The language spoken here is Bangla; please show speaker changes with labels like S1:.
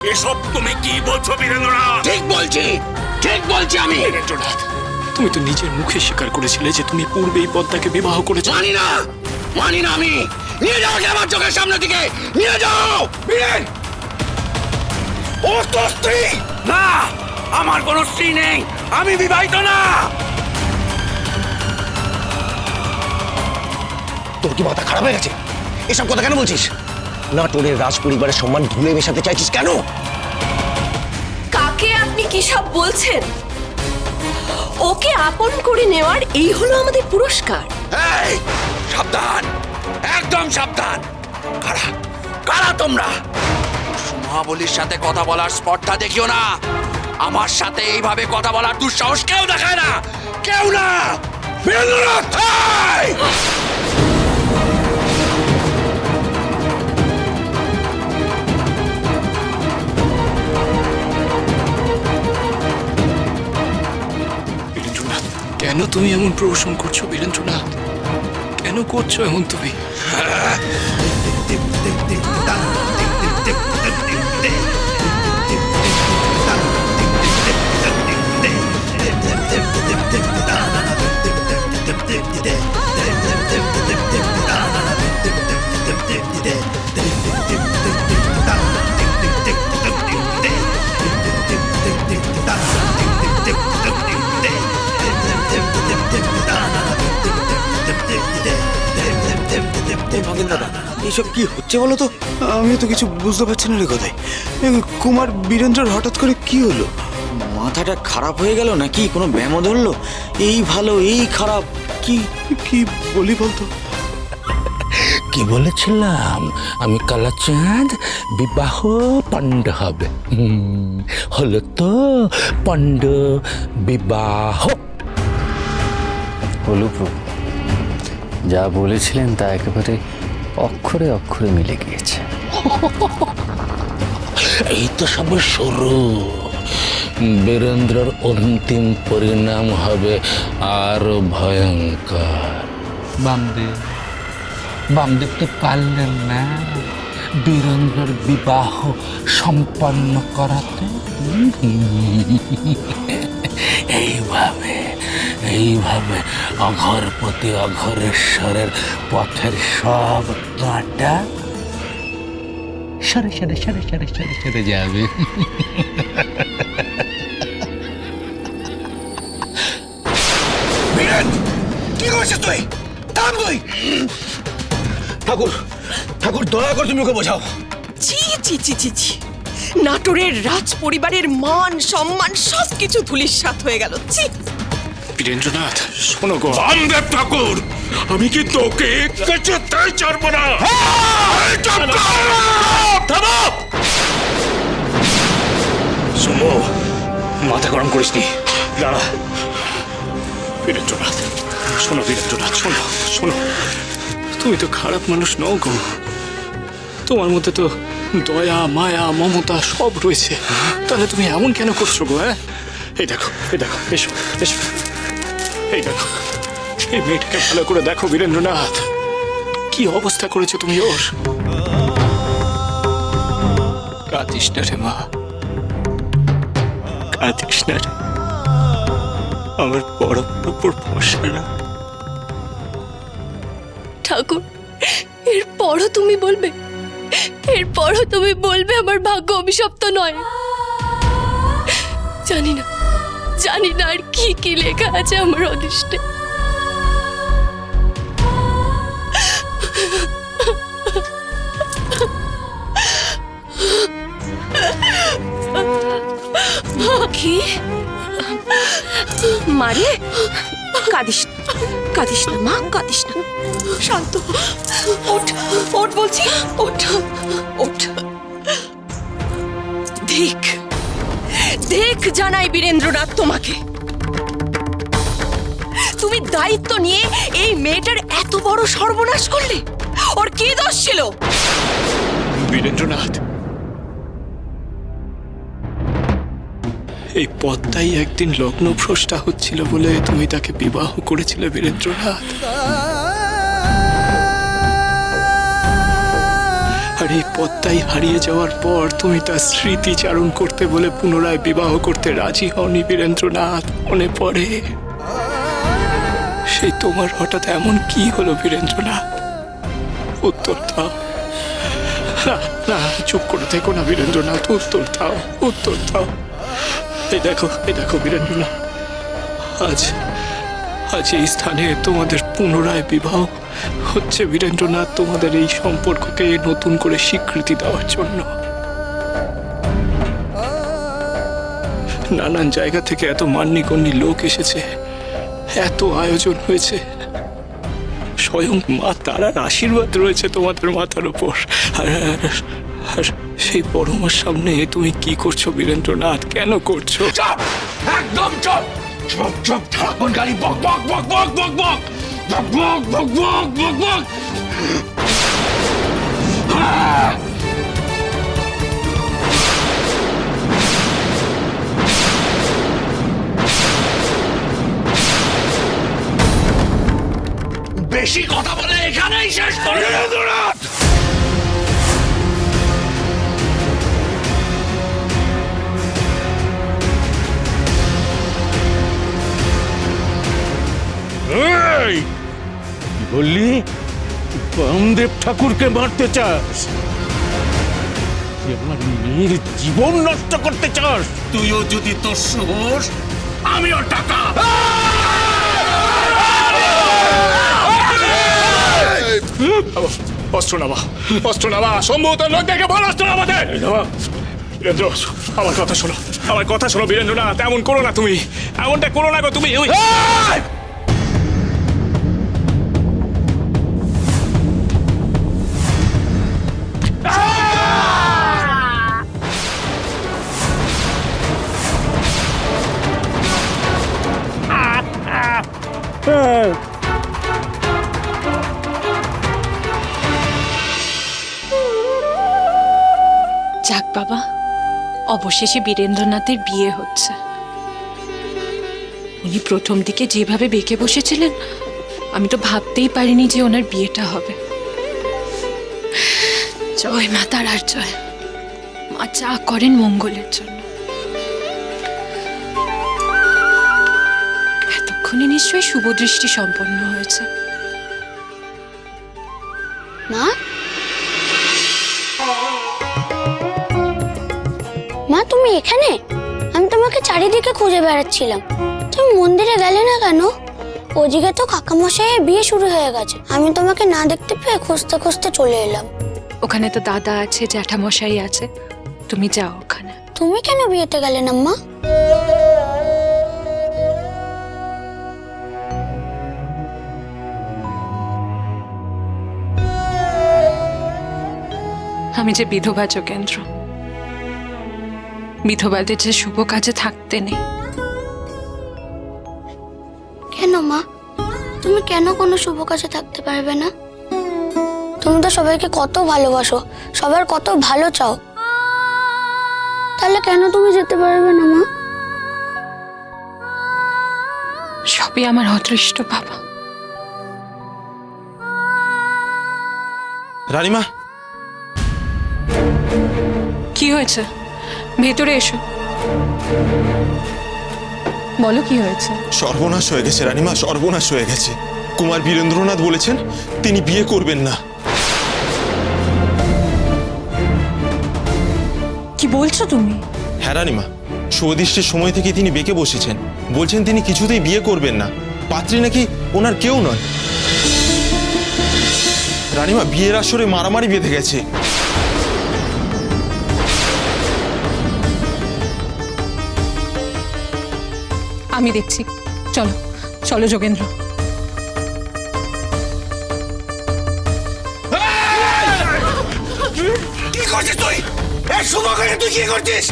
S1: এসব তুমি কি বলছো বীরেন্দ্রনাথ?
S2: ঠিক বলছি আমি।
S1: বীরেন্দ্রনাথ, তুমি তো নিজের মুখে স্বীকার করেছিলে যে তুমি পূর্বেই পদ্মাকে বিবাহ করেছো।
S2: মানি না আমি। নিয়ে যাও আমার চোখের সামনে থেকে, নিয়ে যাও। বীরেন, ও তো স্ত্রী
S1: না, আমার কোনো স্ত্রী নেই, আমি বিবাহিত না।
S2: তোর কি মাথা খারাপ হয়ে গেছে? এসব কথা কেন বলছিস? নাটোরের রাজ পরিবারের সম্মান ধুলে মেশাতে চাইছিস কেন?
S3: কাকে আপনি কি সব বলছেন? ওকে আপন করে নেওয়ার এই হলো আমাদের পুরস্কার।
S2: এই, সাবধান, একদম সাবধান। কারা তোমরা? মহাবলীর সাথে কথা বলার স্পর্ধা দেখিও না। আমার সাথে এইভাবে কথা বলার দুঃসাহস কেউ দেখায় না, কেউ না। বীরেন্দ্রনাথ,
S1: বীরেন্দ্রনাথ, কেন তুমি এমন প্রহসন করছো বীরেন্দ্রনাথ? কেন করছো এমন তুমি?
S4: দাদা, এইসব কি হচ্ছে বলো তো? আমি তো কিছু বুঝতে পারছি না রে। কোথায় কুমার বীরেন্দ্রর হঠাৎ করে কি হলো? মাথাটা খারাপ হয়ে গেল নাকি? কোনো ব্যামো ধরলো? এই ভালো এই খারাপ, কি কি বলি বলতো?
S5: কি বলেছিলাম আমি? কালাচাঁদ বিবাহ পণ্ড হবে। হলো তো পণ্ড বিবাহ।
S6: হলো প্রভু, যা বলেছিলেন তা একেবারে অক্ষরে অক্ষরে মিলে গিয়েছে।
S5: এই তো সব শুরু। বীরেন্দ্রর অন্তিম পরিণাম হবে আরো ভয়ঙ্কর। বামদেব তো পারলেন না বীরেন্দ্রর বিবাহ সম্পন্ন করাতে। এইভাবে অঘরপতি অঘরেশ্বরের পথের সব কাঁটা সরে সরে সরে সরে সরে সরে যাবে।
S2: বীরেন, কি করছিস তুই? থাম তুই। ঠাকুর দয়া করে তুমি ওকে বোঝাও।
S3: ছি ছি ছি ছি ছি, নাটোরের রাজ পরিবারের মান সম্মান সবকিছু ধুলিস্যাৎ হয়ে গেল। ছি।
S1: বীরেন্দ্রনাথ, শোনো গো।
S7: বামদেব ঠাকুর, আমি কি তোকে কিছুতেই ছাড়বো না।
S1: শোনো, মাথা গরম করিস নি, দাঁড়া। বীরেন্দ্রনাথ, শোনো বীরেন্দ্রনাথ, শোনো শোনো, তুমি তো খারাপ মানুষ নও গো। তোমার মধ্যে তো দয়া মায়া মমতা সব রয়েছে। তাহলে তুমি এমন কেন করছো গো? হ্যাঁ, এই দেখো এসো এসো, এই দেখো, এই মেয়েটাকে ভালো করে দেখো বীরেন্দ্রনাথ, কি অবস্থা করেছো তুমি ওর। কাঁদিস না রে মা, কাঁদিস না রে, আমার বড় উপর ভরসা না।
S3: ঠাকুর, এরপরও তুমি বলবে আমার ভাগ্য অভিশপ্ত নয়? জানি না আর কি কি লেখা আছে আমার অদৃষ্টে। কি মারে? কাঁদিস না মা, কাঁদিস না, শান্ত। ওঠ বলছি, ওঠ। দেখ জানাই বীরেন্দ্রনাথ তোমাকে, তুমি দায়িত্ব নিয়ে এই মেয়েটার এত বড় সর্বনাশ করলে। ওর কি দোষ ছিল?
S1: বীরেন্দ্রনাথ, এই পদ্মাই একদিন লগ্নভ্রষ্টা হচ্ছিল বলে তুমি তাকে বিবাহ করেছিলে বীরেন্দ্রনাথ। আর এই পদ্মাই হারিয়ে যাওয়ার পর তুমি তার স্মৃতিচারণ করতে বলে পুনরায় বিবাহ করতে রাজি হওনি বীরেন্দ্রনাথ, মনে পড়ে? সেই তোমার হঠাৎ এমন কি হলো বীরেন্দ্রনাথ? উত্তর দাও। না না, চুপ করে থেকো না বীরেন্দ্রনাথ, উত্তর দাও, উত্তর দাও। এই দেখো বীরেন্দ্রনাথ, আজ এই স্থানে তোমাদের পুনরায় বিবাহ হচ্ছে বীরেন্দ্রনাথ, তোমাদের এই সম্পর্ককে নতুন করে স্বীকৃতি দেওয়ার জন্য। নানান জায়গা থেকে এত মান্যিগণ্যি লোক এসেছে, এত আয়োজন হয়েছে, স্বয়ং মা তারার আশীর্বাদ রয়েছে তোমাদের মাথার উপর। আর সেই বড় মার সামনে তুমি কি করছো বীরেন্দ্রনাথ? কেন করছো?
S2: চুপ! একদম চুপ! চুপ চুপ! সারাক্ষণ খালি বক বক বক বক বক বক বক বক বক বক বক বক। বেশি কথা বলে এখানেই শেষ করে বীরেন্দ্রনাথ!
S7: এই, কি বললি? বামদেব ঠাকুরকে মারতে চাস? তুই আমার মেয়ের জীবন নষ্ট করতে চাস? তুইও যদি তোর হোস, আমিও টাকা।
S1: অস্ত্র নামা, সম্ভবত লোক দেখে বল, অস্ত্র নামাতে। বীরেন্দ্র, আমার কথা শোনো বীরেন্দ্রনাথ, এমন করো না তুমি, এমনটা করো না গো তুমি।
S8: যাক বাবা, অবশেষে বীরেন্দ্রনাথের বিয়ে হচ্ছে। উনি প্রথম দিকে যেভাবে বেঁকে বসেছিলেন, আমি তো ভাবতেই পারিনি যে ওনার বিয়েটা হবে। জয় মা তারার জয়। মা যা করেন মঙ্গলের জন্য। এতক্ষণে নিশ্চয়ই শুভদৃষ্টি সম্পন্ন হয়েছে।
S9: মা, মা তুমি এখানে? আমি তোমাকে চারিদিকে খুঁজে বেড়াচ্ছিলাম। তুমি মন্দিরে গেলে না কেন? ওদিকে তো কাকামশাইয়ের বিয়ে শুরু হয়ে গেছে। আমি তোমাকে না দেখতে পেয়ে খুঁজতে খুঁজতে চলে এলাম।
S8: ওখানে তো দাদা আছে, জ্যাঠামশাই আছে, তুমি যাও ওখানে।
S9: তুমি কেন বিয়েতে গেলে না মা?
S8: আমি যে বিধবা যোগেন্দ্র, বিধবাদের যে শুভ কাজে থাকতে নেই।
S9: কেন মা? তুমি কেন কোনো শুভ কাজে থাকতে পারবে না? তুমি তো সবাইকে কত ভালোবাসো, সবার কত ভালো চাও, তাহলে কেন তুমি যেতে পারবে না মা?
S8: সবই আমার অদৃষ্ট বাবা।
S10: রানীমা,
S8: কি হয়েছে? ভেতরে এসো, বলো কি হয়েছে।
S10: সর্বনাশ হয়ে গেছে রানীমা, সর্বনাশ হয়ে গেছে। কুমার বীরেন্দ্রনাথ বলেছেন তিনি বিয়ে করবেন না।
S8: কি বলছো তুমি?
S10: হ্যাঁ রানীমা, সুদৃষ্টির সময় থেকে তিনি বেঁকে বসেছেন, বলছেন তিনি কিছুতেই বিয়ে করবেন না। পাত্রী নাকি ওনার কেউ নয়। রানীমা, বিয়ের আসরে মারামারি বেঁধে গেছে।
S8: আমি দেখছি, চলো চলো যোগেন্দ্র।
S2: কি করছিস তুই? এই শুভ করে তুই কি করছিস?